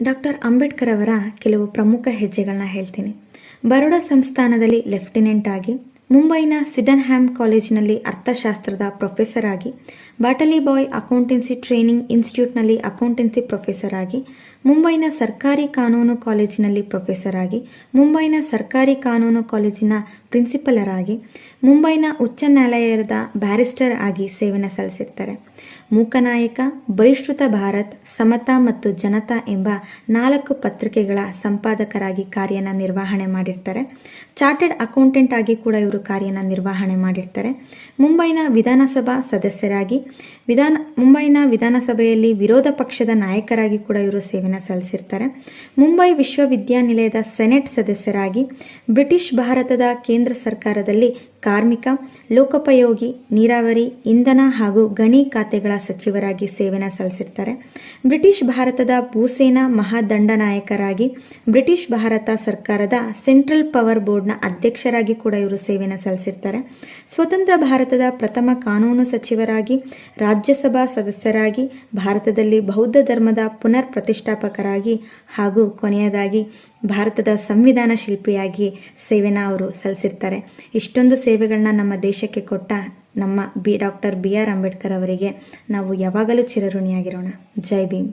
Doctor Ambedkar ಅವರ ಕೆಲವು ಪ್ರಮುಖ ಹೆಜ್ಜೆಗಳನ್ನ ಹೇಳ್ತೀನಿ. ಬರೋಡಾ ಸಂಸ್ಥಾನದಲ್ಲಿ ಲೆಫ್ಟಿನೆಂಟ್ ಆಗಿ, ಮುಂಬೈನ ಸಿಡನ್ಹ್ಯಾಮ್ ಕಾಲೇಜಿನಲ್ಲಿ ಅರ್ಥಶಾಸ್ತ್ರದ ಪ್ರೊಫೆಸರ್ ಆಗಿ, ಬಾಟಲಿ ಬಾಯ್ ಅಕೌಂಟೆನ್ಸಿ ಟ್ರೈನಿಂಗ್ ಇನ್ಸ್ಟಿಟ್ಯೂಟ್ನಲ್ಲಿ ಅಕೌಂಟೆನ್ಸಿ ಪ್ರೊಫೆಸರ್ ಆಗಿ, ಮುಂಬೈನ ಸರ್ಕಾರಿ ಕಾನೂನು ಕಾಲೇಜಿನಲ್ಲಿ ಪ್ರೊಫೆಸರ್ ಆಗಿ, ಮುಂಬೈನ ಸರ್ಕಾರಿ ಕಾನೂನು ಕಾಲೇಜಿನ ಪ್ರಿನ್ಸಿಪಲರ್ ಆಗಿ, ಮುಂಬೈನ ಉಚ್ಚ ನ್ಯಾಯಾಲಯದ ಬ್ಯಾರಿಸ್ಟರ್ ಆಗಿ ಸೇವೆನ ಸಲ್ಲಿಸಿರ್ತಾರೆ. ಮೂಕನಾಯಕ, ಬಹಿಷ್ಕೃತ ಭಾರತ್, ಸಮತಾ ಮತ್ತು ಜನತಾ ಎಂಬ 4 ಪತ್ರಿಕೆಗಳ ಸಂಪಾದಕರಾಗಿ ಕಾರ್ಯನ ನಿರ್ವಹಣೆ ಮಾಡಿರ್ತಾರೆ. ಚಾರ್ಟೆಡ್ ಅಕೌಂಟೆಂಟ್ ಆಗಿ ಕೂಡ ಇವರು ಕಾರ್ಯನ ನಿರ್ವಹಣೆ ಮಾಡಿರ್ತಾರೆ. ಮುಂಬೈನ ವಿಧಾನಸಭಾ ಸದಸ್ಯರಾಗಿ, ಮುಂಬೈನ ವಿಧಾನಸಭೆಯಲ್ಲಿ ವಿರೋಧ ಪಕ್ಷದ ನಾಯಕರಾಗಿ ಕೂಡ ಇವರು ಸೇವೆನ ಸಲ್ಲಿಸಿರ್ತಾರೆ. ಮುಂಬೈ ವಿಶ್ವವಿದ್ಯಾನಿಲಯದ ಸೆನೆಟ್ ಸದಸ್ಯರಾಗಿ, ಬ್ರಿಟಿಷ್ ಭಾರತದ ಕೇಂದ್ರ ಸರ್ಕಾರದಲ್ಲಿ ಕಾರ್ಮಿಕ, ಲೋಕೋಪಯೋಗಿ, ನೀರಾವರಿ, ಇಂಧನ ಹಾಗೂ ಗಣಿ ಖಾತೆಗಳ ಸಚಿವರಾಗಿ ಸೇವೆನ ಸಲ್ಲಿಸಿರ್ತಾರೆ. ಬ್ರಿಟಿಷ್ ಭಾರತದ ಭೂಸೇನಾ ಮಹಾದಂಡನಾಯಕರಾಗಿ, ಬ್ರಿಟಿಷ್ ಭಾರತ ಸರ್ಕಾರದ ಸೆಂಟ್ರಲ್ ಪವರ್ ಬೋರ್ಡ್ನ ಅಧ್ಯಕ್ಷರಾಗಿ ಕೂಡ ಇವರು ಸೇವೆನ ಸಲ್ಲಿಸಿರ್ತಾರೆ. ಸ್ವತಂತ್ರ ಭಾರತದ ಪ್ರಥಮ ಕಾನೂನು ಸಚಿವರಾಗಿ, ರಾಜ್ಯಸಭಾ ಸದಸ್ಯರಾಗಿ, ಭಾರತದಲ್ಲಿ ಬೌದ್ಧ ಧರ್ಮದ ಪುನರ್ ಪ್ರತಿಷ್ಠಾಪಕರಾಗಿ ಹಾಗೂ ಕೊನೆಯದಾಗಿ ಭಾರತದ ಸಂವಿಧಾನ ಶಿಲ್ಪಿಯಾಗಿ ಸೇವೆನ ಅವರು ಸಲ್ಲಿಸಿರ್ತಾರೆ. ಇಷ್ಟೊಂದು ಸೇವೆಗಳನ್ನ ನಮ್ಮ ದೇಶಕ್ಕೆ ಕೊಟ್ಟ ನಮ್ಮ ಡಾಕ್ಟರ್ BR ಅಂಬೇಡ್ಕರ್ ಅವರಿಗೆ ನಾವು ಯಾವಾಗಲೂ ಚಿರಋಣಿಯಾಗಿರೋಣ. ಜೈ ಭೀಮ್.